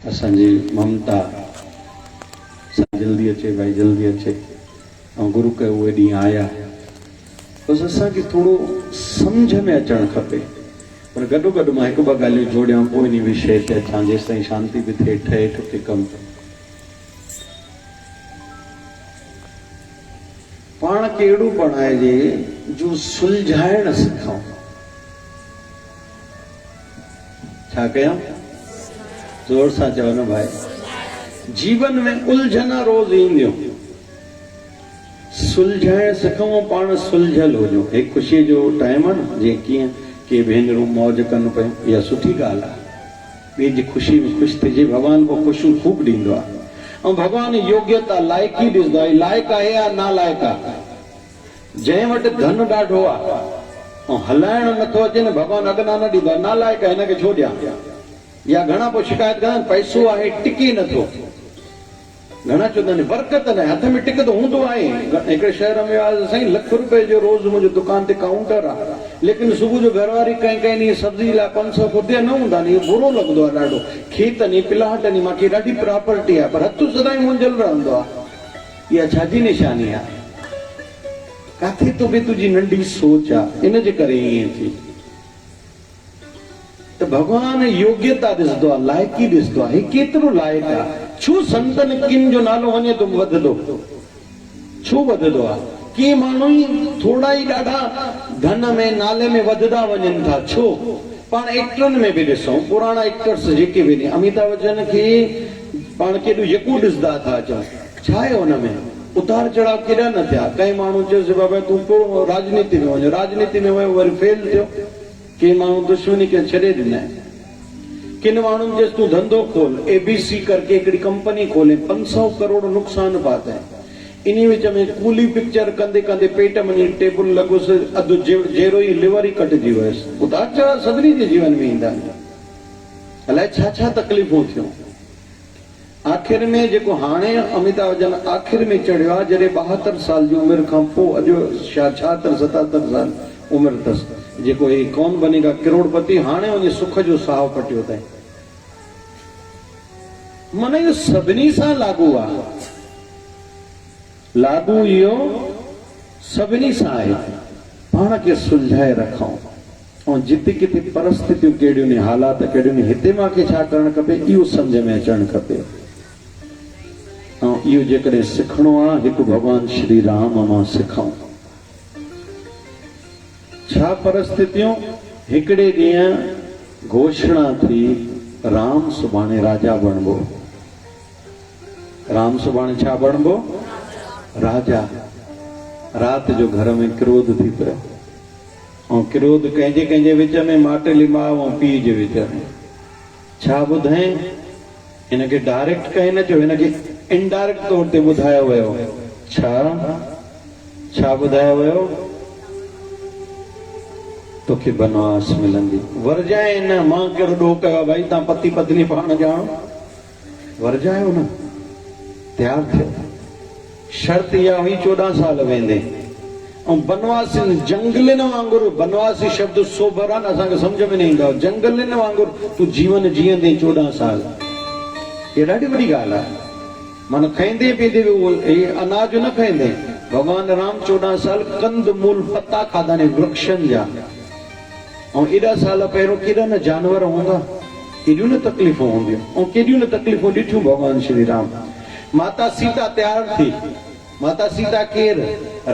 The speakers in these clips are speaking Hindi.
असांजी ममता जल्दी अचे भाई जल्दी अचे और गुरु के उहे ॾींहं आया बस असांखे थोड़ो समझ में अचणु खपे पर गॾो गॾु मां हिकु ॿ ॻाल्हियूं जोड़ियां पोइ इन विषय ते अचां जेसि ताईं शांति बि थिए ठहे ठुके कमु पाण खे अहिड़ो बणाइजे जो सुलझाइण सिखूं छा कयूं जोर सां चओ न भाई जीवन में उलझन रोज ईंदियूं सुलझाइण सिखूं पाण सुलझल हुजूं एक ख़ुशी जो टाइम आहे न जीअं कीअं के भेनरूं मौज कनि पियूं इहा सुठी ॻाल्हि आहे ॿिए जी ख़ुशी में ख़ुशि थिजे भॻवान को ख़ुशियूं खूब ॾींदो आहे ऐं भॻवान योग्यता लाइकी ॾिसंदो आहे लाइक़ु आहे या नालाइक़ आहे जंहिं वटि धन ॾाढो आहे ऐं हलाइण नथो अचे न भॻवान अॻिना न ॾींदो आहे नालाइक़ आहे हिनखे छो ॾियां या घणा पोइ शिकायत कनि पैसो आहे टिके नथो घणा चवंदा आहिनि बरकत न हथ में टिकंदो हूंदो आहे हिकिड़े शहर में वियासीं साईं ₹1,00,000 जो रोज़ मुंहिंजो दुकान ते काउंटर आहे लेकिन सुबुह जो घरवारी कंहिं कंहिं ॾींहुं सब्जी लाइ 500 रुपया न हूंदा आहिनि इहो बुरो लॻंदो आहे ॾाढो खेतनि प्लाटनि मूंखे ॾाढी प्रॉपर्टी आहे पर हथु सदाईं मुंझल रहंदो आहे इहा छाजी निशानी आहे काथे तो बि तुंहिंजी नंढी सोच आहे इन जे करे ईअं थी तो भगवान योग्यता ॾिसंदो आहे लाइकी ॾिसंदो आहे केतिरो लाइक़ु आहे छो संतन किन जो नालो वञे तो वधंदो छो वधंदो आहे की माण्हू ई थोड़ा ई ॾाढा धन में नाले में वधदा वञनि था छो पाण एक्टरनि में बि ॾिसूं पुराणा एक्टर्स जेके बि आहिनि अमिताभ बच्चन खे पाण केॾो यकू ॾिसंदा था अचूं छा आहे हुन में उतार चढ़ाव केॾा न थिया कंहिं माण्हू चयोसि बाबा तूं पोइ राजनीति में वञ राजनीति में वियो वरी फेल थियो के माण्हू दुश्मनी खे छॾे ॾिना किन माण्हुनि चयोसि तूं धंधो खोल ABC करके हिकिड़ी कंपनी खोले 500 करोड़ नुक़सान पाता इन विच में कूली पिक्चर कंदे कंदे पेट में टेबल लॻोसि अधु जहिड़ो ई लिवर ई कटिजी वियसि उतार चढ़ाव सभिनी जे जीवन में ईंदा आहिनि अलाए छा छा तकलीफ़ूं थियूं आख़िर में जेको हाणे अमिताभ बच्चन आख़िर में चढ़ियो आहे जॾहिं 72 साल जी उमिरि खां पोइ अॼु 76 77 साल उमिरि अथसि जेको हे कौन बनेगा करोड़पति हाणे वञी सुख जो साहु पटियो अथई मन इहो सभिनी सां लागू आहे लागू इहो सभिनी सां आहे पाण खे सुलझाए रखूं ऐं जिते किथे परिस्थितियूं कहिड़ियूं आहिनि हालात कहिड़ियूं आहिनि हिते मूंखे छा करणु खपे इहो सम्झ में अचणु खपे ऐं इहो जेकॾहिं सिखणो आहे हिकु भॻवान श्री राम मां सिखूं छा परिस्थितियूं हिकिड़े ॾींहुं घोषणा थी राम सुभाणे राजा बणबो राम सुभाणे छा बणबो राजा रात जो घर में क्रोध थी पियो ऐं क्रोध कंहिंजे कंहिंजे विच में माटेली माउ ऐं पीउ जे विच में छा ॿुधाए हिनखे डायरेक्ट कहीं न चयो हिनखे इनडायरेक्ट तौर ते ॿुधायो वियो छा ॿुधायो वियो तोखे बनवास मिलंदी वरजाए न मां कहिड़ो ॾोह कयो भाई तव्हां पति पत्नी पाण ॼाणो वरजायो न तयार थियो शर्त इहा हुई 14 साल वेंदे ऐं बनवासी जंगलनि वांगुरु बनवासी शब्द सोभर आहे न असांखे सम्झ में न ईंदो जंगलनि वांगुरु तूं जीवन जीअंदे 14 साल इहा ॾाढी वॾी ॻाल्हि आहे माना खाईंदे पीअंदे बि अनाज न खाईंदे भॻवान राम 14 साल कंद मूल पता खाधा ने वृक्षनि जा ऐं एॾा साल पहिरियों केॾा न जानवर हूंदा केॾियूं न तकलीफ़ूं हूंदियूं ऐं केॾियूं न तकलीफ़ूं ॾिठियूं भॻवान श्री राम माता सीता तयार थी माता सीता केर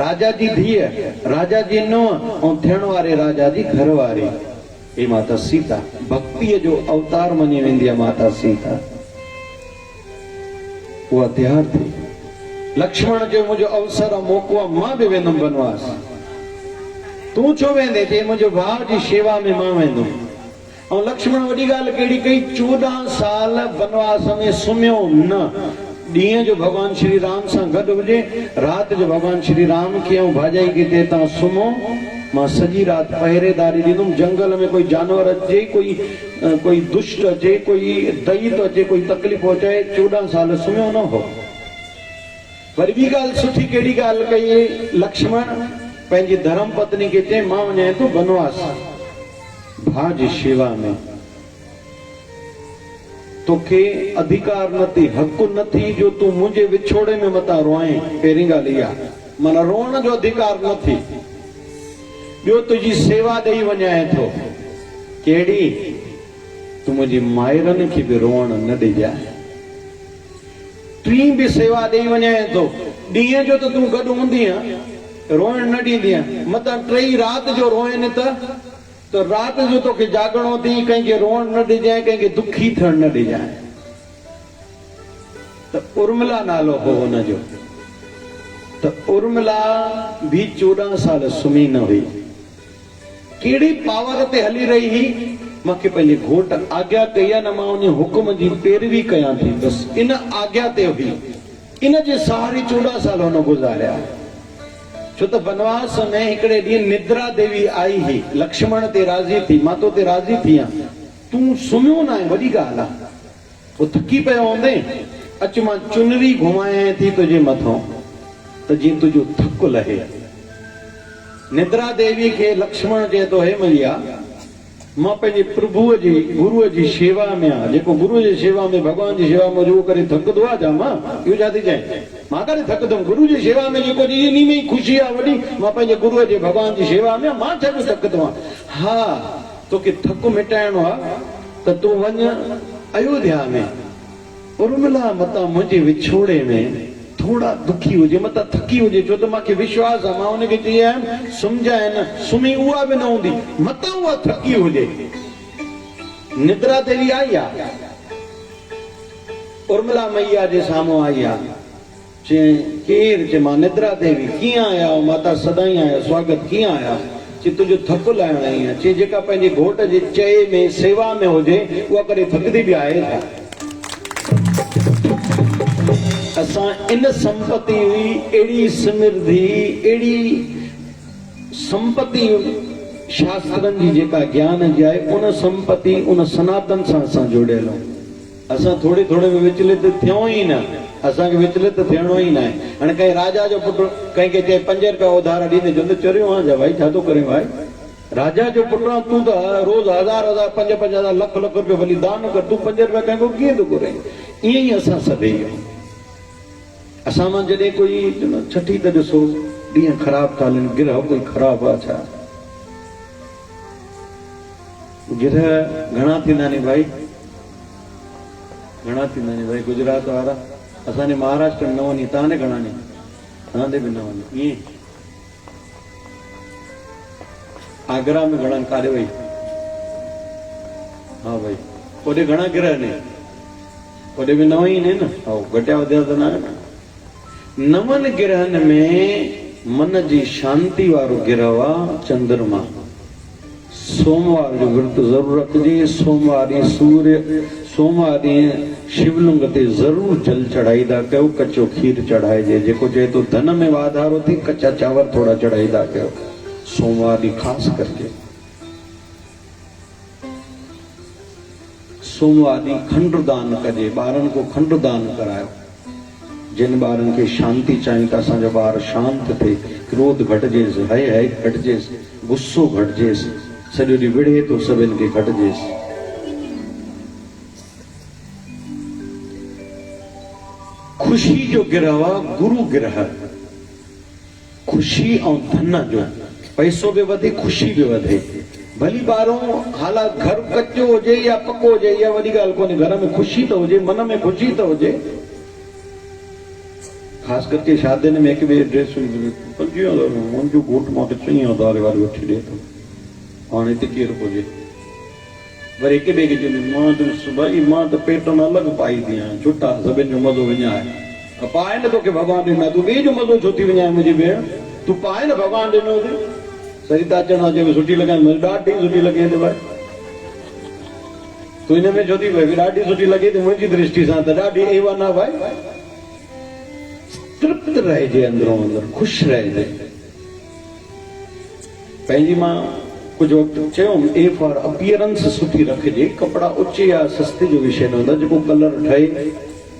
राजा जी धीअ राजा जी नुंहुं ऐं थियण वारे राजा जी घरवारी हे माता सीता भक्तीअ जो अवतार मञी वेंदी आहे माता सीता उहा तयार थी लक्ष्मण जो मुंहिंजो अवसर आहे मौक़ो आहे मां बि वेंदुमि बनवास तूं छो वेंदे चई मुंहिंजो भाउ जी शेवा में मां वेंदुमि ऐं लक्ष्मण वॾी ॻाल्हि कहिड़ी कई 14 साल बनवास में सुम्हियो न ॾींहं जो भॻवान श्री राम सां गॾु हुजे राति जो भॻवान श्री राम खे ऐं भाॼाई खे चए तव्हां सुम्हो मां सॼी राति पहरेदारी ॾींदुमि जंगल में कोई जानवर अचे कोई दुष्ट अचे कोई दैत अचे कोई तकलीफ़ अचे 14 साल सुम्हियो न हो वरी ॿी ॻाल्हि सुठी कहिड़ी ॻाल्हि कई लक्ष्मण पंहिंजी धर्म पत्नी खे चए मां वञां थो बनवास भाउ जी शेवा में तोखे अधिकार नथी, हक़ नथी जो तू मुझे विछोड़े में मता रोए। पहिरीं ॻाल्हि इहा, माना रोअण जो अधिकार नथी। ॿियो, तुंहिंजी सेवा ॾेई वञाए थो। कहिड़ी? तू मुंहिंजी माइरनि खे बि रोअण न ॾिजाए। टीं बि सेवा ॾेई वञाए थो। ॾींहं जो त तूं गॾु हूंदी आहे, रोअण न ॾींदी आहे, मतां टई राति जो रोइनि त राति जो तोखे जागणो थी, कंहिंखे रोअण न ॾिजाए, कंहिंखे दुखी थियण न ॾिजाए। त उर्मिला नालो हो हुनजो। त उर्मिला भी 14 साल सुम्ही न हुई। कहिड़ी पावर ते हली रही हुई? मूंखे पंहिंजे घोट आज्ञा कई आहे न, मां उन हुकुम जी पैरवी कयां थी, बसि इन आज्ञा ते हुई। इन जे सहारे 14 साल हुन गुज़ारिया। छो त वनवास में हिकिड़े ॾींहुं निद्रा देवी आई हुई, लक्ष्मण ते राज़ी थी, मां तो ते राज़ी थी आहियां, तूं सुम्हियो न आहे, वॾी ॻाल्हि आहे। पोइ थकी पियो हूंदे, अचु मां चुनरी घुमायां थी तुंहिंजे मथां, त जीअं तुंहिंजो थकु लहे। निद्रा देवी खे लक्ष्मण चए थो, हे मैया, मां पंहिंजे प्रभुअ जी गुरुअ जी शेवा में आहियां। जेको गुरुअ जी शेवा में, भॻवान जी शेवा में रुॻो करे थकंदो आहे, जा मां इहो छा थी चए, मां करे थकंदुमि। गुरु जी शेवा में जेको इन में ई ख़ुशी आहे वॾी, मां पंहिंजे गुरुअ जे भॻवान जी शेवा में, मां छा जो थकंदो आहियां। हा, तोखे थकु मिटाइणो आहे त तूं वञ अयोध्या में, उर्मिला मतां मुंहिंजे विछोड़े में थोड़ा दुखी हुजे, मतां थकी हुजे। छो त मूंखे विश्वास आहे, मां हुनखे चई आयमि सुम्हिजाए न, सुम्ही उहा बि न हूंदी, मतां उहा थकी हुजे। निद्रा देवी आई आहे, उर्मिला मैया जे साम्हूं आई आहे। चई, केरु? चई, मां निद्रा देवी। कीअं आया? माता सदाई आया, स्वागत। कीअं आया? चई, तुंहिंजो थकु लाहिण आई आहे। चई, जेका पंहिंजे घोट जे चए में सेवा में हुजे, उहा करे थकंदी बि आहे। असां इन संपत्ति हुई, अहिड़ी समृद्धि, अहिड़ी संपत्ति शास्त्रनि जी जेका ज्ञान जी आहे, उन संपत्ति, उन सनातन सां असां जुड़ियल आहियूं। असां थोड़ी थोड़े में विचलित थियूं ई न, असांखे विचलित थियणो ई न आहे। हाणे कंहिं राजा जो पुटु कंहिंखे चए 5 रुपया उधार ॾींदे, चवंदो चरियो आहे जा भाई, छा थो करे भाई, राजा जो पुटु आहे तूं, त रोज़ 1000 5,000 लख रुपया भली दान कर, तूं 5 रुपया कंहिंखो कीअं थो करे? ईअं ई असां सभई आहियूं। असां मां जॾहिं कोई छठी त ॾिसो ॾींहं ख़राब था हलनि, गिरह कोई ख़राब आहे छा? गिरह घणा थींदा आहिनि भाई, घणा थींदा आहिनि भाई? गुजरात वारा असांजे महाराष्ट्र में न वञी, तव्हां घणा आहिनि? तव्हां बि न वञी। ईअं आगरा में घणा? काॾे वई? हा भाई, होॾे घणा गिरह आहिनि? होॾे बि न वई न, घटिया वधिया त न आहे न। 9 गिरहनि में मन जी शांति वारो गिरह आहे चंद्रमा। सोमवार जो विर्त ज़रूर रखिजे। सोमवार ॾींहुं सूर्य, सोमवार ॾींहुं शिवलिंग ते ज़रूर जल चढ़ाईंदा कयो, कचो खीर चढ़ाइजे। जेको चए थो धन में वाधारो थी, कचा चांवर थोड़ा चढ़ाईंदा कयो सोमवार ॾींहुं ख़ासि करके। सोमवार ॾींहुं खंड दान कजे, ॿारनि को खंड दान करायो। जिन ॿारनि खे शांति चाहियूं था, असांजो ॿार शांत थिए, क्रोध घटिजेसि, हय घटिजेसि, गुस्सो घटिजेसि, सॼो ॾींहुं विढ़े थो सभिनि खे घटिजेसि। खुशी जो गिरह आहे गुरु गिरह। खुशी ऐं धन जो, पैसो बि वधे, खुशी बि वधे। भली ॿारो हालात घर कचो हुजे या पको हुजे, इहा वॾी ॻाल्हि कोन्हे। घर में खुशी त हुजे, मन में खुशी त हुजे। ख़ासि करके शादियुनि में हिकु ॿिए ड्रेसूं 25,000 मुंहिंजो घोट मूंखे 4,000 वारी वठी ॾिए थो, हाणे हिते केरु हुजे। वरी हिकु ॿिए खे चवंदी, मां त पेट में अलॻि पाई थी आहियां, छुटा सभिनि जो मज़ो विञाए। पाए न तोखे भॻवान ॾिना, तूं ॿिए जो मज़ो छो थी विञाए? मुंहिंजी भेण, तूं पाए न, भॻवान ॾिनो हुजे। सरिता चवण अचे सुठी लॻे, ॾाढी सुठी लॻे थी भाई, तूं हिन में छो थी वई? ॾाढी सुठी लॻे थी मुंहिंजी दृष्टि सां त ॾाढी एवन आहे भाई। तृप्त रहिजे, अंदरो अंदर ख़ुशि रहिजे। पंहिंजी मां कुझु वक़्तु चयुमि, ए फॉर अपीयरेंस सुठी रखिजे। कपिड़ा ऊचे या सस्ते जो विषय न हूंदो, जेको कलर ठहे,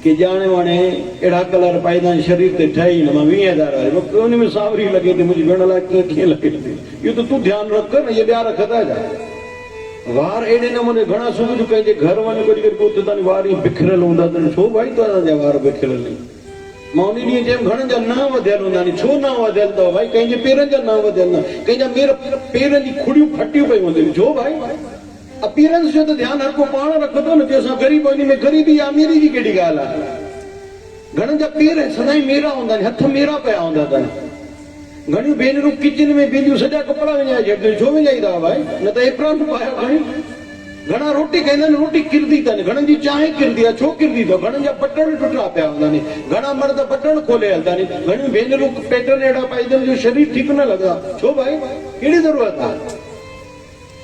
के ॼाणे वाणे अहिड़ा कलर पाईंदा आहिनि शरीर ते ठहे ई न। मां 20,000 वारी उन में सावरी लॻे थी, मुंहिंजी भेण लाइ कीअं लॻे थी? इहो त तूं ध्यानु रख न, इहे ॿिया रखंदा छा? वार एड़े नमूने घणा सुबुह जो कंहिंजे घर वञी करे पोइ ताईं वार ई बिखरियल हूंदा अथनि। छो भाई तव्हांजा वार बिखरियल आहिनि? मां उन ॾींहुं चयमि घणनि जा न वधियल हूंदा आहिनि। छो न वधियल अथव भाई? कंहिंजे पेरनि जा न वधियल न, कंहिंजा पेरनि जी खुड़ियूं फटियूं पयूं हूंदियूं। छो भाई? अपीयरेंस जो त ध्यानु हर को पाण रखंदो न, की असां ग़रीब आहियूं, में ग़रीबी या अमीरी जी कहिड़ी ॻाल्हि आहे? घणनि जा पेर सदाईं मेरा हूंदा आहिनि, हथ मेरा पिया हूंदा अथनि। घणियूं भेनरूं किचन में पंहिंजूं सॼा कपिड़ा विञाए छॾियूं। छो विञाईंदा भाई? न त एप्रॉन पायो खणी। घणा रोटी खाईंदा आहिनि, रोटी किरंदी अथनि। घणनि जी चांहि किरंदी आहे। छो किरंदी अथव? घणनि जा बटण टुटा पिया हूंदा आहिनि। घणा मर्द बटण खोले हलंदा आहिनि। घणियूं भेनरूं पैटर्न अहिड़ा पाईंदा आहिनि जो शरीर ठीक न लॻंदा। छो भाई? कहिड़ी ज़रूरत आहे?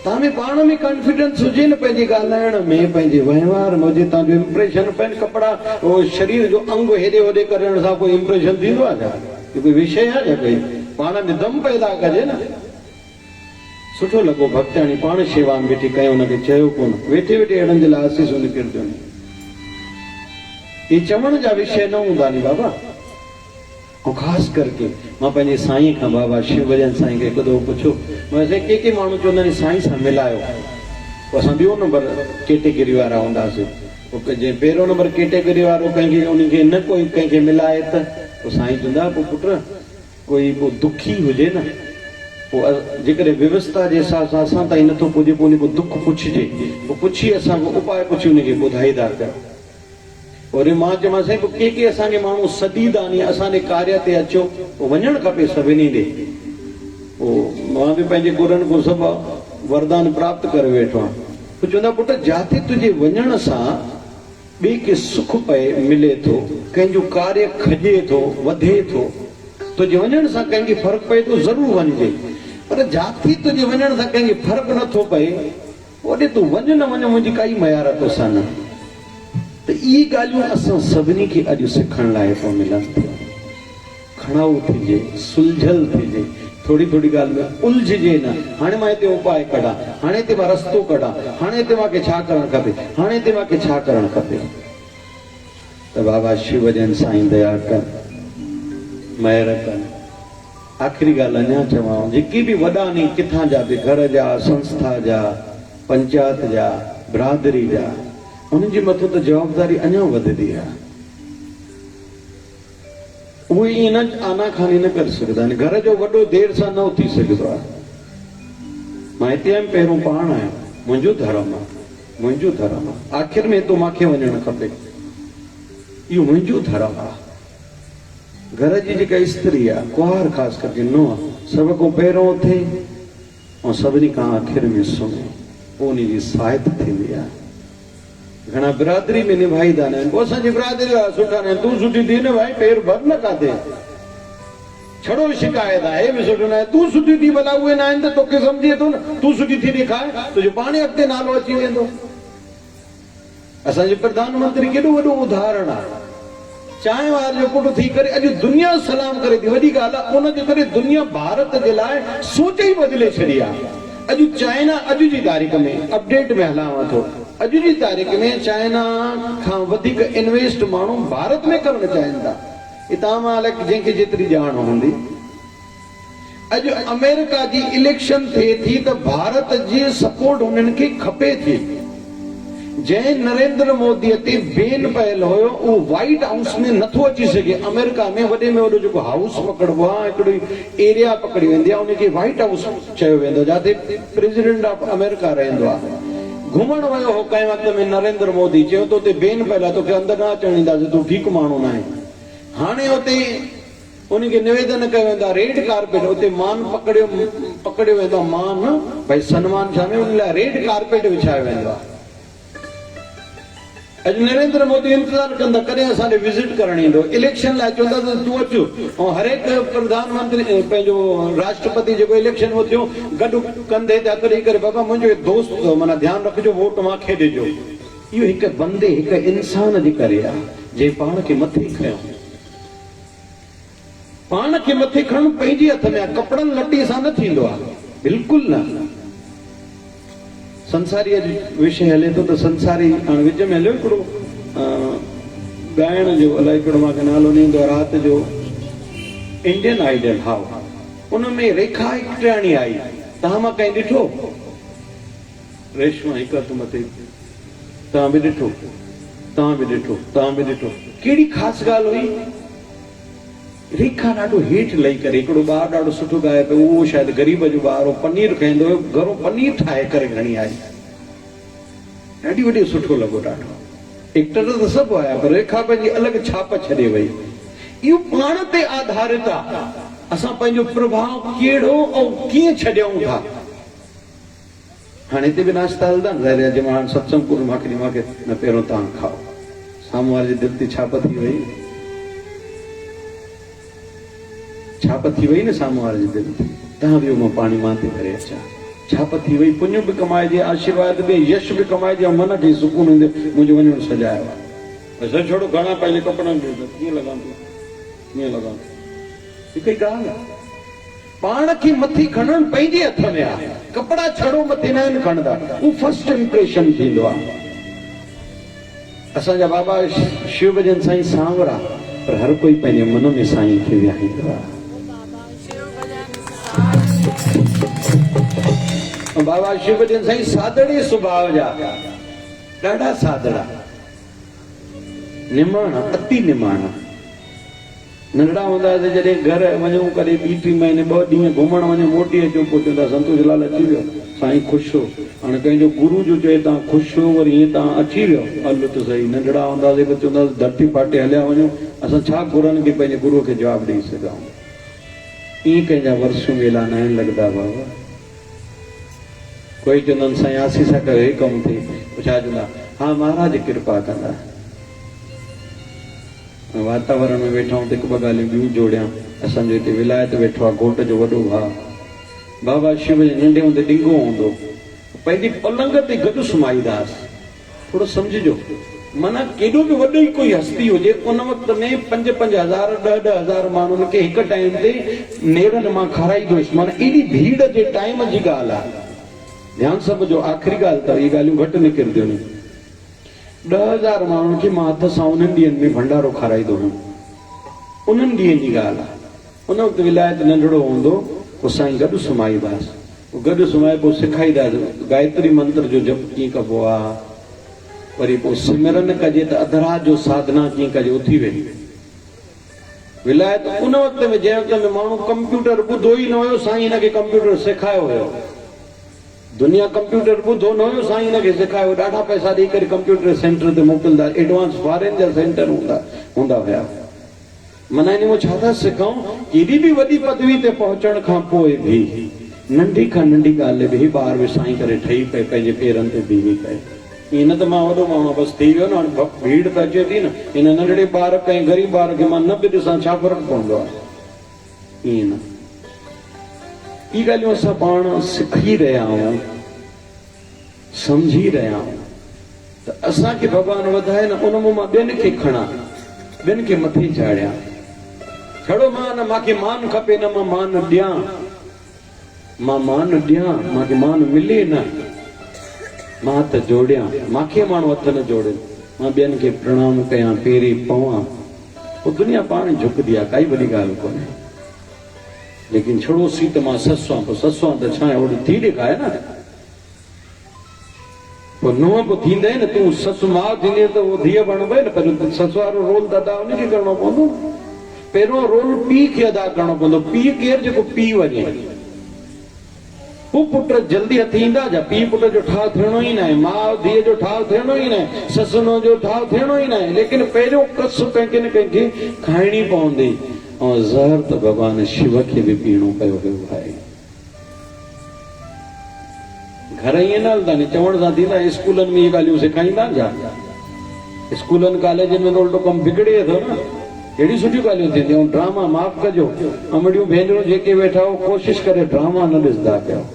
तव्हां में पाण में कॉन्फिडेंस हुजे न, पंहिंजे ॻाल्हाइण में, पंहिंजे वहिंवार में हुजे, तव्हांजो इम्प्रेशन पंहिंजे कपिड़ा शरीर जो अंग हेॾे होॾे करण सां कोई इम्प्रेशन थींदो आहे छा? कोई विषय आहे छा? कोई पाण में दम पैदा कजे न। सुठो लॻो भक्ताणी पाण शेवा में वेठी कयूं, हुनखे चयो कोन। वेठे वेठे अहिड़नि जे लाइ आसीसूं निकिरंदियूं आहिनि। इहे चवण जा विषय न हूंदा नी बाबा। ऐं ख़ासि करके मां पंहिंजे साईं खां, बाबा शिव भजन साईं खे हिकु दफ़ो पुछो, के माण्हू चवंदा आहिनि साईं सां मिलायो। पोइ असां ॿियो नंबर कैटेगरी वारा हूंदासीं। पोइ जे पहिरियों नंबर कैटेगरी वारो कंहिंखे उनखे न कोई कंहिंखे मिलाए त पोइ साईं चवंदा पोइ पुट कोई पोइ दुखी हुजे न, पोइ जेकॾहिं व्यवस्था जे हिसाब सां असां ताईं नथो पुॼे, पोइ उनखे दुख पुछिजे। पोइ पुछी असांखे उपाय पुछी उनखे ॿुधाईंदा कयो। वरी मां चयोमांसि पोइ के असांखे माण्हू सदीदा नी असांजे कार्य ते अचो, पोइ वञणु खपे सभिनी ॾे। पोइ मां बि पंहिंजे गुरुनि खां सभु वरदान प्राप्त करे वेठो आहियां। पोइ चवंदा पुट जिथे तुंहिंजे वञण सां ॿिए खे सुख पए मिले थो, कंहिंजो कार्य खजे थो, वधे थो, तुंहिंजे वञण सां कंहिंखे फ़र्क़ु पए थो, ज़रूरु वञिजे। पर जिथे तुंहिंजे वञण सां कंहिंखे फ़र्क़ु नथो पए, ओॾे तूं वञ न वञ, मुंहिंजी काई मयार तोसां न। त इहे ॻाल्हियूं असां सभिनी खे अॼु सिखण लाइ पोइ मिलनि थियूं। खणाऊ थिजे, सुलझल थिजे, थोरी थोरी ॻाल्हि में उलझिजे न। हाणे मां हिते उपाय कढां, हाणे हिते मां रस्तो कढां, हाणे हिते मूंखे छा करणु खपे, हाणे हिते मूंखे छा करणु खपे। त बाबा शिव जन साईं दया कनि, महिर कनि। आख़िरी ॻाल्हि अञा चवां, जेके बि वॾा नी किथां जा बि, घर जा, संस्था जा, पंचायत जा, बिरादरी जा, उन्हनि जे मथां त जवाबदारी अञा वधंदी आहे। उहे ईअं न आनाखानी न करे सघंदा आहिनि। घर जो वॾो देर सां न उथी सघंदो आहे। मां हिते आयुमि, पहिरियों पाण आहियां, मुंहिंजो धर्म आहे, मुंहिंजो धर्म आहे। आख़िर में तो मूंखे वञणु खपे, इहो मुंहिंजो धर्म आहे। घर जी जेका स्त्री आहे, कुंवार ख़ासि करके नुंहुं, सभ खां पहिरियों उथे ऐं सभिनी खां आख़िर में सुम्हे, पोइ उन जी सहायता थींदी आहे। घणा बिरादरी में निभाईंदा आहिनि, पोइ असांजी बिरादरी वारा सुठा न, तूं सुठी थी न भाई, पेर भर न काथे छड़ो शिकायत आहे, हे बि सुठो न आहे, तूं सुठी थी, भला उहे न आहिनि त तोखे सम्झे थो न, तूं सुठी थी ॾेखार, तुंहिंजो पाणे अॻिते नालो अची वेंदो। असांजे प्रधानमंत्री केॾो वॾो उदाहरण आहे। चांहि वारे जो पुटु थी करे अॼु दुनिया सलाम करे थी, वॾी ॻाल्हि आहे। उनजे करे दुनिया भारत जे लाइ सोच ई बदिले छॾी आहे। अॼु चाइना, अॼु जी तारीख़ में अपडेट में हलांव थो, अॼु जी तारीख़ में चाइना खां वधीक इन्वेस्ट माण्हू भारत में करणु चाहिनि था। तव्हां मां अलाए जंहिंखे जेतिरी ॼाण हूंदी। अॼु अमेरिका जी इलेक्शन थिए थी त भारत जी सपोर्ट उन्हनि खे खपे थी। जंहिं नरेंद्र मोदीअ ते बैन पयल हुयो, उहो व्हाइट हाउस में नथो अची सघे। अमेरिका में वॾे में वॾो जेको हाउस पकड़बो आहे, हिकिड़ी एरिया पकड़ी वेंदी आहे, उनखे व्हाइट हाउस चयो वेंदो, जिते प्रेसिडेंट ऑफ अमेरिका रहंदो आहे। घुमण वियो हो कंहिं वक़्त में नरेंद्र मोदी, चयो त उते बैन पयल आहे, तोखे अंदरि न अचण ॾींदासीं, तूं ठीकु माण्हू न आहे। हाणे उते उनखे निवेदन कयो वेंदो आहे, रेड कारपेट, उते मान पकड़ियो वेंदो आहे, मान भई सन्मान छा में, उन लाइ रेड कारपेट विछायो वेंदो आहे। अॼु नरेंद्र मोदी इंतज़ार कंदा कॾहिं असांखे विज़िट करणु ईंदो। इलेक्शन लाइ चवंदा त तूं अचु, ऐं हर हिकु प्रधानमंत्री पंहिंजो राष्ट्रपति जेको इलेक्शन में थियो, गॾु कंधे ते हथ ॾेई करे, बाबा मुंहिंजो दोस्त माना ध्यानु रखिजो, वोट मूंखे ॾिजो। इहो हिकु बंदे, हिकु इंसान जे करे आहे, जे पाण खे मथे खयो। पाण खे मथे खणणु पंहिंजे हथ में आहे, कपिड़नि लटी सां न थींदो आहे, बिल्कुलु न। संसारी विषय हले थो त संसारी हाणे विच में हलियो हिकिड़ो ॻाइण जो, अलाए हिकिड़ो मूंखे नालो न ईंदो आहे, राति जो इंडियन आइडल, उन में रेखा हिकटाणी आई, तव्हां मां कंहिं ॾिठो? रेशमा हिक हथ मथे तव्हां बि ॾिठो, तव्हां बि ॾिठो, तव्हां बि ॾिठो, कहिड़ी ख़ासि ॻाल्हि हुई? रेखा ॾाढो हेठि लही करे हिकिड़ो ॿारु ॾाढो सुठो ॻाए पियो, उहो शायदि ग़रीब जो ॿारु पनीर खाईंदो हुयो, घरो पनीर ठाहे करे खणी आई, ॾाढी वॾी सुठो लॻो ॾाढो। एक्टर त सभु आया पर रेखा पंहिंजी अलॻि छाप छॾे वई। इहो पाण ते आधारित आहे, असां पंहिंजो प्रभाव कहिड़ो ऐं कीअं छॾियूं था। हाणे हिते बि नाश्ता हलंदा न, जे मां हाणे सत्संग पूरो मूंखे न पहिरियों तव्हां खाओ, साम्हूं वारे जी दिलि ते छाप थी वई, छाप थी वई न साम्हूं वारे जी दिलि ते। तव्हां वियो मां पाणी मां ते करे अचां, छाप थी वई, पुण्य बि कमाइजे, आशीर्वाद बि, यश बि कमाइजे, ऐं मन खे सुकून ईंदो। मुंहिंजो वञणु सजायो आहे, बसि छोड़ो घणा पंहिंजे कपिड़नि खे कीअं लॻां थो, कीअं लॻां, हिकु ई ॻाल्हि आहे। पाण खे मथे खणणु पंहिंजे हथ में आहे, कपिड़ा छड़ो मथे न आहिनि खणंदा, उहो फर्स्ट इंप्रेशन थींदो आहे। असांजा बाबा शिव भजन साईं सांवरा, पर हर कोई पंहिंजे मन में साईं खे विहाईंदो आहे। बाबा शिव भजन साईं सादड़े सुभाउ जा, ॾाढा सादड़ा, निमाणा, अति निमाणा। नंढड़ा हूंदासीं जॾहिं घर वञूं करे 2-3 महीने 2 ॾींहं घुमण वञूं, मोटी अचूं, पोइ चवंदा संतोष लाल अची वियो, साईं ख़ुशि हो। हाणे कंहिंजो गुरू जो चए तव्हां ख़ुशि हो, वरी ईअं तव्हां अची वियो, हलो त सही। नंढड़ा हूंदासीं त चवंदासीं धरती फाटे हलिया वञूं, असां छा गुरुनि खे पंहिंजे गुरूअ खे जवाबु ॾेई सघूं। ईअं कंहिंजा वर्षूं मेला न आहिनि लॻंदा बाबा। कोई चवंदा आहिनि साईं आसीस कयो, हे कमु थिए, छा चवंदा, हा महाराज कृपा कंदा। वातावरण में वेठा आहियूं त हिकु ॿ ॻाल्हियूं ॿियूं जोड़ियां। असांजो हिते विलायत वेठो आहे, घोट जो वॾो भाउ, बाबा शिव जे नंढे हूंदे ॾिंगो हूंदो, पंहिंजी पलंग ते गॾु सुम्हाईंदासीं। थोरो सम्झिजो, माना केॾो बि वॾो ई कोई हस्ती हुजे, उन वक़्त में 5-5 हज़ार 10-10 हज़ार माण्हुनि खे हिकु टाइम ते नेरनि मां खाराईंदुसि। माना एॾी भीड़ जे टाइम जी ॻाल्हि आहे। ध्यानु सभु जो, आख़िरी ॻाल्हि त इहे ॻाल्हियूं घटि निकिरंदियूं आहिनि। 10,000 माण्हुनि खे मां हथ सां उन्हनि ॾींहंनि में भंडारो खाराईंदो हुयुमि, उन्हनि ॾींहंनि जी ॻाल्हि आहे। उन वक़्तु विलायत नंढड़ो हूंदो, पोइ साईं गॾु सुम्हाईंदासीं, गॾु सुम्हाए पोइ सेखारींदासीं गायत्री मंत्र जो जप कीअं कबो आहे, वरी पोइ सिमरन कजे त अधरा जो साधना कीअं कजे, उथी वेंदी विलायत। उन वक़्त में जंहिं वक़्त में माण्हू कंप्यूटर ॿुधो ई न हुयो, साईं हिनखे कंप्यूटर सेखारियो हुयो। दुनिया कंप्यूटर ॿुधो न हुयो, साईं हिनखे सेखारियो। ॾाढा पैसा ॾेई करे कंप्यूटर सेंटर ते मोकिलींदा, एडवांस फॉरेन जा सेंटर हूंदा हुया। माना इन में छा था सिखूं, केॾी बि वॾी पदवी ते पहुचण खां पोइ बि नंढी खां नंढी ॻाल्हि बि ॿार विसाई करे ठही पए, पंहिंजे पेरनि ते बीही पए। ईअं न त मां वॾो माण्हू बसि थी वियो न, हाणे भीड़ त अचे थी न, इन नंढड़े ॿार कंहिं ग़रीब ॿार खे मां न बि ॾिसां, छा फ़र्क़ु पवंदो आहे? ईअं न, ई ॻाल्हियूं असां पाण सिखी रहिया आहियूं, सम्झी रहिया आहियूं, त असांखे भॻवानु वधाए न, उन मां ॿियनि खे खणा, ॿियनि खे मथे चाढ़ियां। छड़ो मां न, मूंखे मान खपे न, मां मान ॾियां, मां मान ॾियां, मूंखे मान मिले न, मां हथ जोड़ियां, मूंखे माण्हू हथ न जोड़े, मां ॿियनि खे प्रणाम कयां, पेरी पवां, पोइ दुनिया पाण झुकंदी आहे, काई वॾी ॻाल्हि कोन्हे। लेकिन छड़ो सी त मां ससु आहियां, पोइ ससु आहियां त छा आहे, ओॾो थी ॾेखारे न, पोइ नुंहुं बि थींदे न, तूं ससु माउ थींदी त उहो धीअ बणिबे न, पर ससु वारो रोल त अदा उनखे करणो पवंदो। पहिरियों रोल पीउ खे अदा करणो पवंदो। पीउ केरु, जेको पीउ वञे। पोइ पुट जल्दी हथ ईंदा, जा पीउ पुट जो ठाव थियणो ई न आहे, माउ धीअ जो ठाव थियणो ई न आहे, ससु नुंहुं जो ठाव थियणो ई न आहे। लेकिन पहिरियों कस कंहिंखे न कंहिंखे खाइणी पवंदी, ऐं ज़हर त भॻवान शिव खे बि पीअणो पियो हुयो भाई। घर ईअं न हलंदा नी, चवण सां थींदा। स्कूलनि में इहे ॻाल्हियूं सेखारींदा जा, स्कूलनि कॉलेजनि में उल्टो कमु बिगड़े थो न। अहिड़ी सुठियूं ॻाल्हियूं थींदियूं। ड्रामा माफ़ कजो, अमड़ियूं भेनरूं जेके वेठा हो, कोशिशि करे ड्रामा न ॾिसंदा कयो।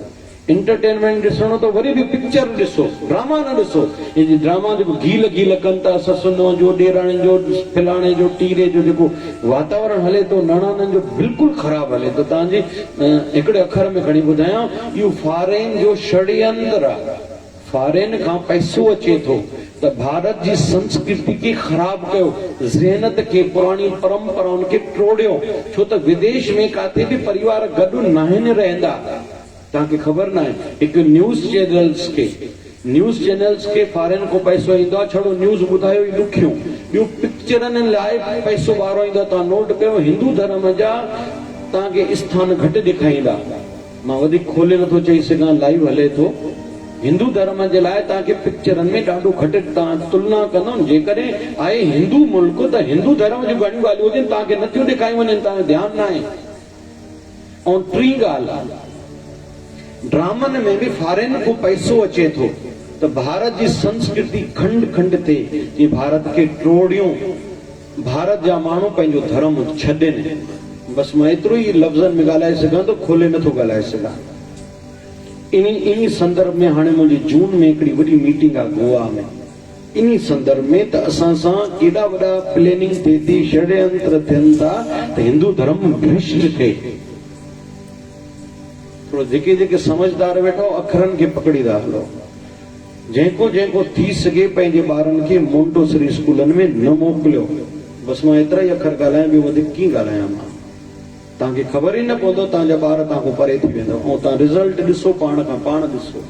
इंटरटेनमेंट ॾिसणो त वरी बि पिक्चर ॾिसो, ड्रामा न ॾिसो। इहे ड्रामा जेको गील गील कनि था, ससु नुंहुं जो, ॾेराणी जो, फलाणे जो, टीरे जो, जेको वातावरण हले थो नानाणनि जो, बिल्कुलु ख़राबु हले थो। तव्हांजे हिकिड़े अखर में खणी ॿुधायां, इहो फॉरेन जो षड्यंत्र आहे। फॉरेन खां पैसो अचे थो त भारत जी संस्कृति खे ख़राबु कयो, ज़हनत खे, पुराणी परंपराउनि खे टोड़ियो। छो त विदेश में काथे बि परिवार गॾु न आहिनि रहंदा। तव्हांखे ख़बर न आहे, हिकु न्यूज़ चैनल्स खे न्यूज़ चैनल्स के फॉरेन को पैसो ईंदो आहे, छड़ो न्यूज़ ॿुधायो ई ॾुखियूं, ॿियूं पिक्चरनि लाइ पैसो ॿारो ईंदो। तव्हां नोट कयो, हिंदू धर्म जा तव्हांखे स्थान घटि ॾेखारींदा। मां वधीक खोले नथो चई सघां, लाइव हले थो। हिंदू धर्म जे लाइ तव्हांखे पिक्चरनि में ॾाढो घटि, तव्हां तुलना कंदो जेकॾहिं आहे हिंदू मुल्क त हिंदू धर्म जूं घणियूं ॻाल्हियूं हुजनि, तव्हांखे नथियूं ॾेखारी वञनि, तव्हांजो ध्यानु न आहे। ऐं टी ॻाल्हि, ड्रामनि में बि फॉरेन को पैसो अचे थो त भारत जी संस्कृति खंड खंड थिए, जीअं भारत खे टोड़ियूं, भारत जा माण्हू पंहिंजो धर्म छॾनि। बसि मां एतिरो ई लफ़्ज़नि में ॻाल्हाए सघां थो, खोले नथो ॻाल्हाए सघां। इन संदर्भ में हाणे मुंहिंजी जून में हिकिड़ी वॾी मीटिंग आहे गोवा में। इन संदर्भ में त असां सां केॾा वॾा प्लेनिंग थिए थी, षड्यंत्र थियनि था त हिंदू धर्म भ्रष्ट थिए। थोरो जेके जेके समझदार वेठो अखरनि खे पकड़ींदा हलो। जेको जेको थी सघे पंहिंजे ॿारनि खे मोंटेसरी स्कूलनि में न मोकिलियो। बसि मां एतिरा ई अखर ॻाल्हायां, ॿियो वधीक कीअं ॻाल्हायां मां। तव्हांखे ख़बर ई न पवंदो, तव्हांजा ॿार तव्हांखां परे थी वेंदो। ऐं तव्हां रिज़ल्ट ॾिसो, पाण खां पाण ॾिसो।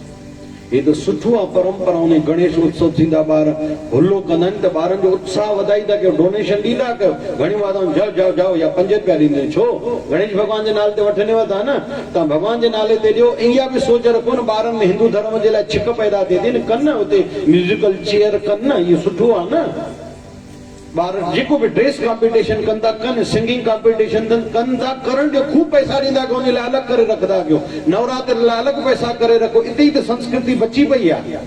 हे त सुठो आहे परंपराउं में। गणेश उत्सव थींदा, ॿार हुलो कंदा आहिनि त ॿारनि जो उत्साह वधाईंदा कयो, डोनेशन ॾींदा कयो। घणियूं वाधायूं, जाओ जाओ जाओ, या 5 रुपया ॾींदे। छो? गणेश भॻवान जे नाले ते वठंदव था न, तव्हां भॻवान जे नाले ते ॾियो। इहा बि सोच रखो न, ॿारनि में हिंदू धर्म जे लाइ छिक पैदा थिए थी न, कनि न हुते म्यूज़िकल चेयर कनि न, इहो सुठो आहे न। ॿार जेको बि ड्रेस कॉम्पिटिशन कनि था कनि, सिंगिंग कॉम्पिटिशन कनि था करण ॾियो, खूब पैसा ॾींदा कयो, उन लाइ अलॻि करे रखंदा कयो। नवरात्र लाइ अलॻि पैसा करे रखो। इते ई त संस्कृति बची पई आहे।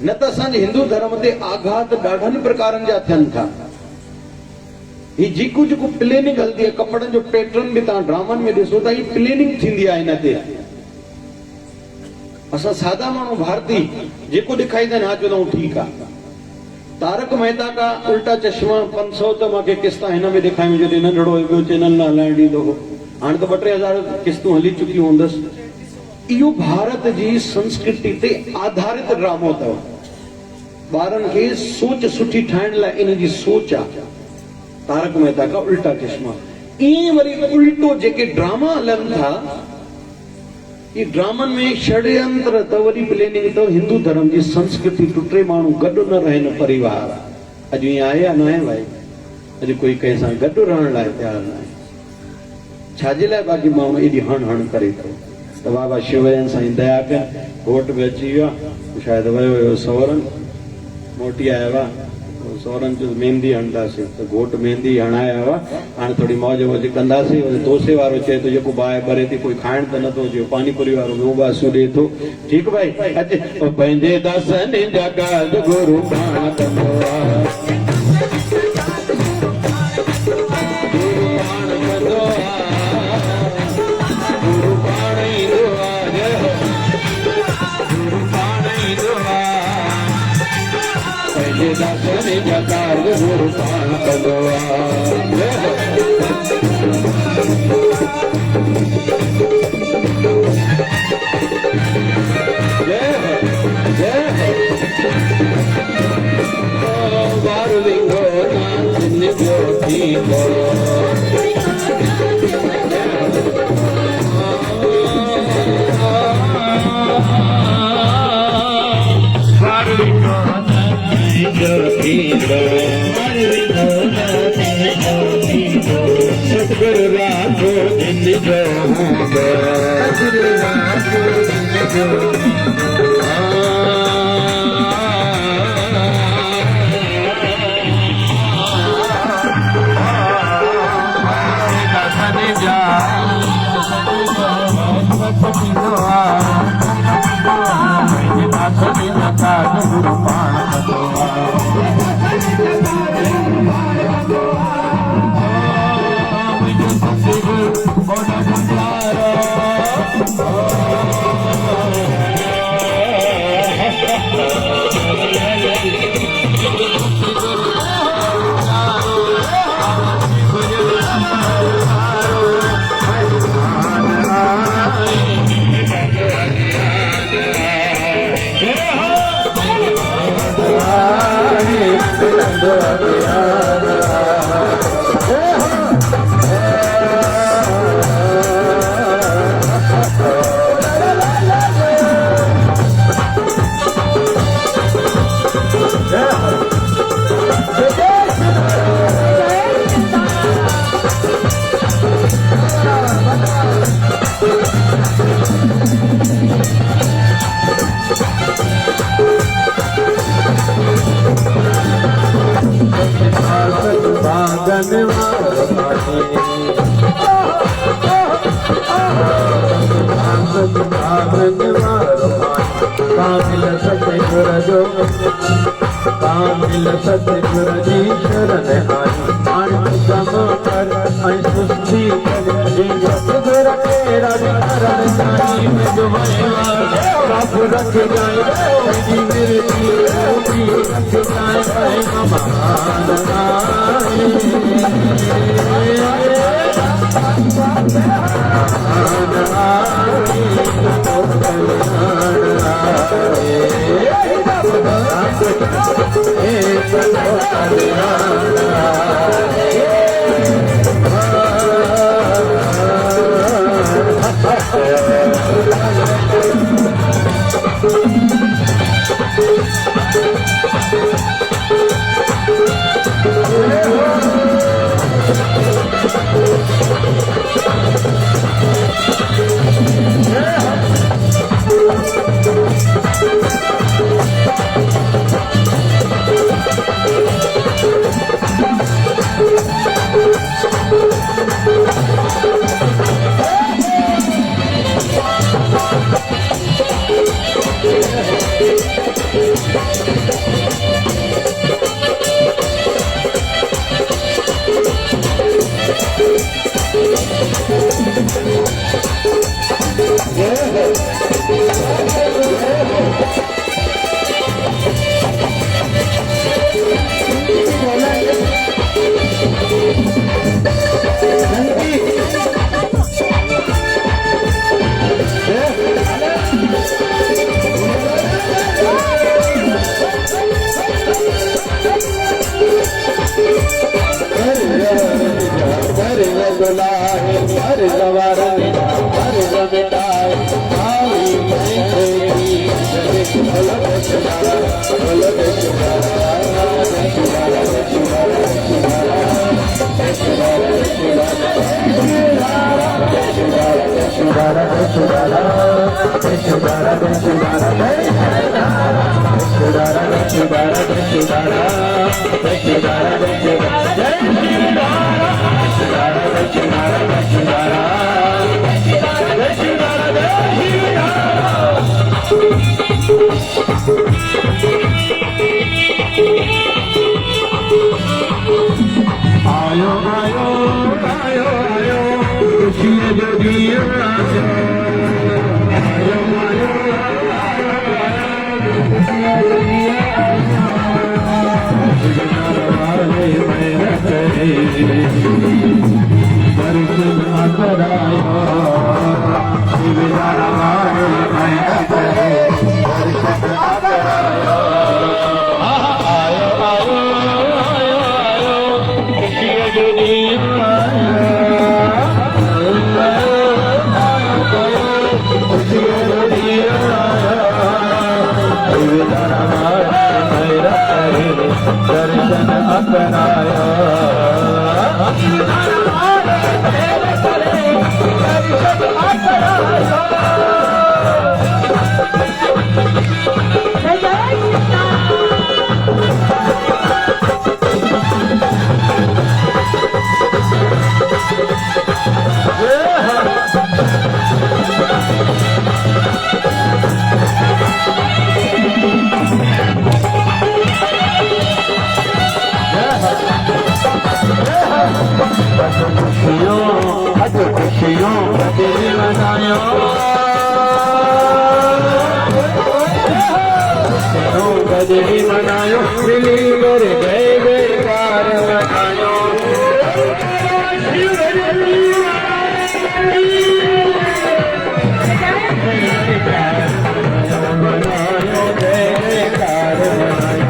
न त असांजे हिंदू धर्म ते आघात ॾाढनि प्रकारनि जा थियनि था। ही जेको जेको प्लेनिंग हलंदी आहे, कपड़नि जो पैटर्न बि तव्हां ड्रामनि में ॾिसो था, ही प्लेनिंग थींदी आहे हिन ते। असां सादा माण्हू भारती जेको ॾेखारींदा आहिनि, हा चवंदा आहियूं ठीकु आहे। तारक मेहता का उल्टा चश्मा 500 त मूंखे किस्तां हिन में ॾेखारियूं, जॾहिं नंढड़ो हुयो चैनल न हलाइण ॾींदो हो। हाणे त 2-3 हज़ार किस्तूं हली चुकियूं हूंदसि। इहो भारत जी संस्कृति ते आधारित ड्रामो अथव। ॿारनि खे सोच सुठी ठाहिण लाइ इन जी सोच आहे। तारक मेहता का उल्टा चश्मा। ईअं वरी उल्टो जेके ड्रामा हलनि था, ये ड्रामन में षड्यंत्र तो वरी प्लेनिंग तो हिंदू धर्म की संस्कृति टुटे, मानू गड्डो न रहन परिवार। अज ये आए या न आए भाई, अज कोई कैसा गड्डो रहन लाए तैयार न है। छाजे लाए बाकी मानू एडी हण हण करे तो। तो बाबा शिवयन साईं दया कर घोट में अची विया, शायद वयो सवरन मोटी आया वा, सौरन जो मेहंदी हणंदासीं त घोट मेहंदी हणाया हुआ। हाणे थोड़ी मौज मौज कंदासीं। डोसे वारो चए थो जेको बाहि भरे थी, कोई खाइण त नथो अचे, पानीपुरी वारो ॿियो बासू ॾिए थो। ठीकु भाई, अचे पंहिंजे दासनि जा काज गुरु पाण कंदो आहे। गुरु पाण कंदो सतगुरु राखो दिन गुरु सुहागन वारो सुहागन वारो कामिल सतगुर जो कामिल सतगुर जी शरण आई अणुगम कर सुस्ती कर सतगुर तेरा शरण साई में जो रब रख जाए मेरी रख जाए महान आयो आयो आयो आयो खुशी जो दिया आयो आयो दर्शन अपनाया खुशियों तेरे मनायो गजरी मनायो मिली मेरे गए बेकार मनायो मनायो गए बेकार मनायो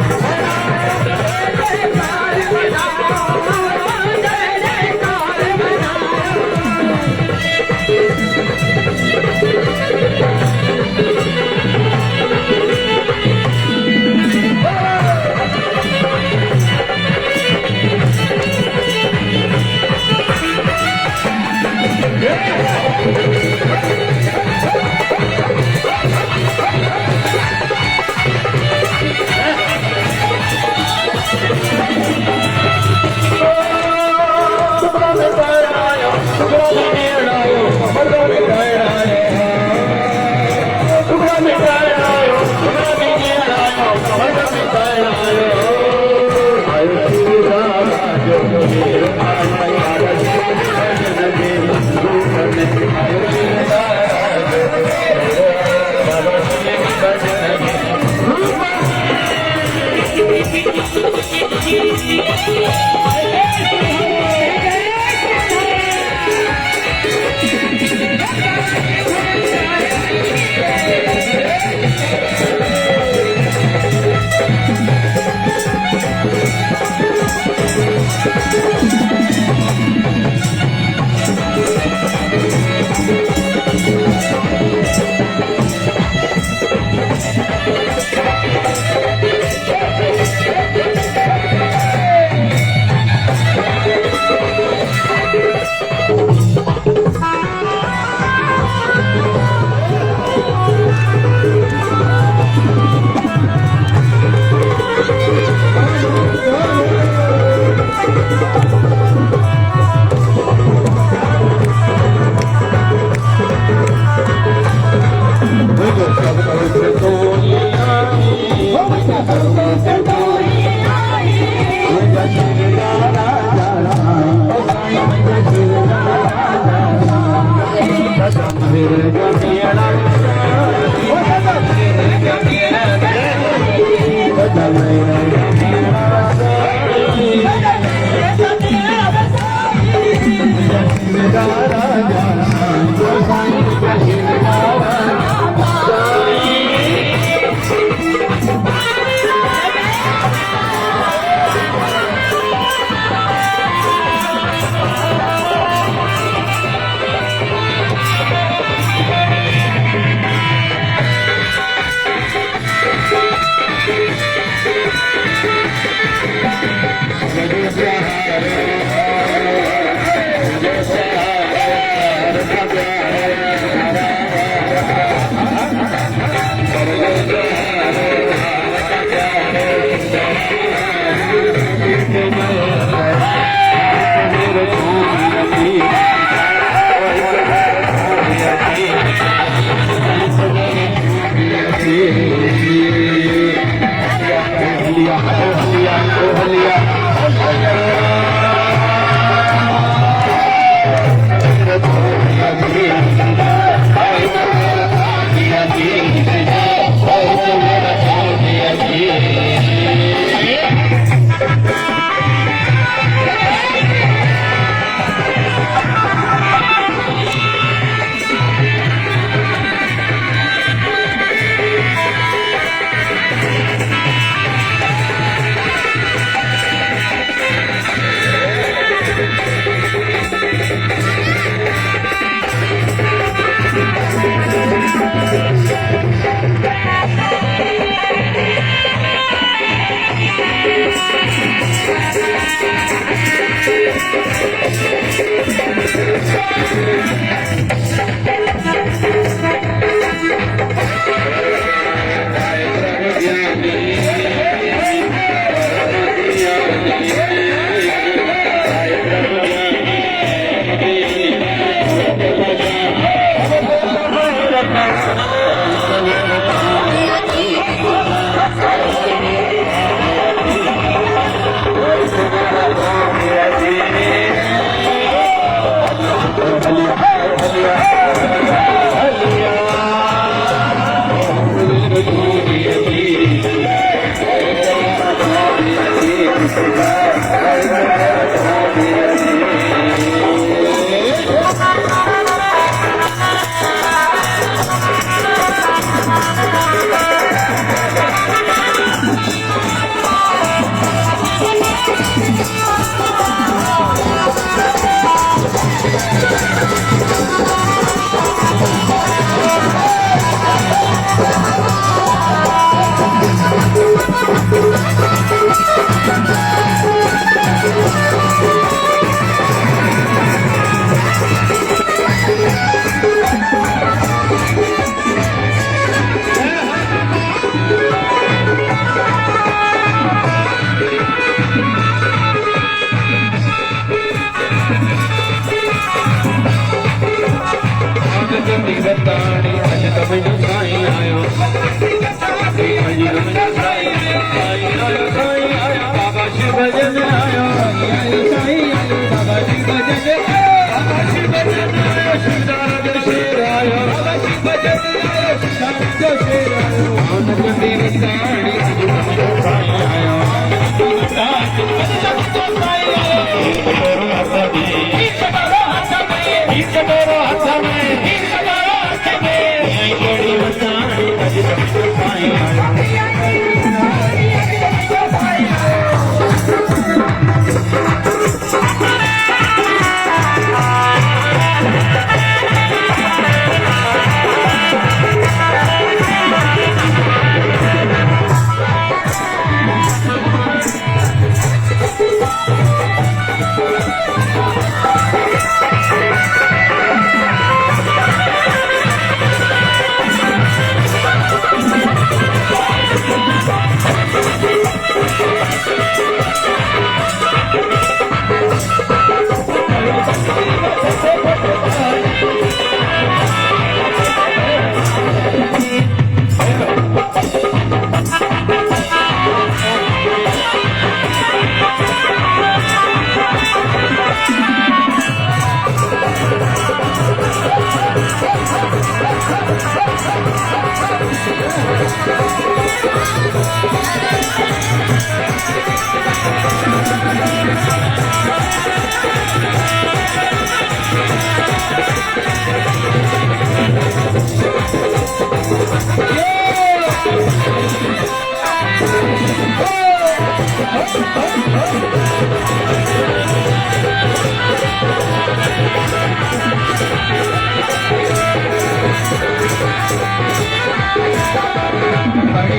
खड़ी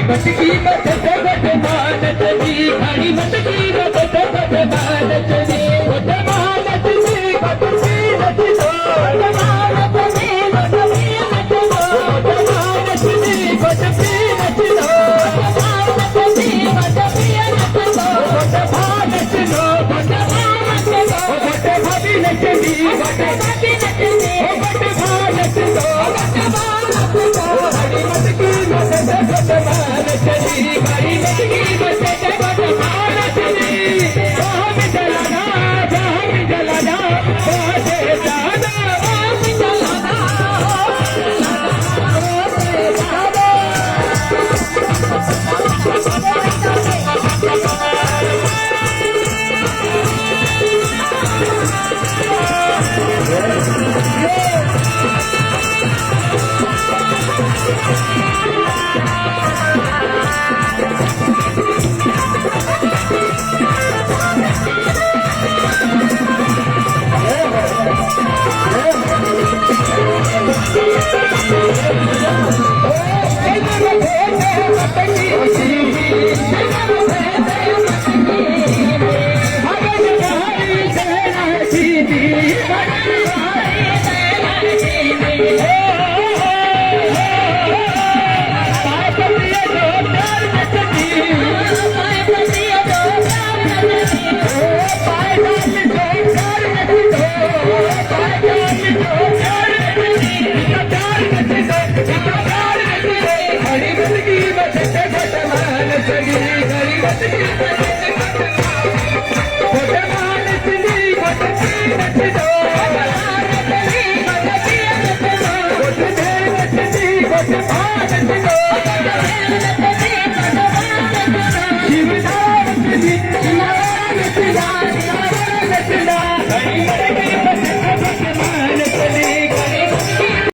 मत की मत जगत मानत जी खड़ी मत की मत जगत मानत जी उठ मानत जी कट सीनत दो मानत जी कट सीनत दो मानत जी कट सीनत दो मानत जी कट सीनत दो भारत लो भारत लो भाभी नचनी भाभी नचनी भारत लो भारत लो खड़ी मत की मत जगत मानत जी खड़ी मत की मत जगत मानत जी हम जलाना बाजे जाना हम जलाना खड़ी मत की मत जगत मानत जी खड़ी मत की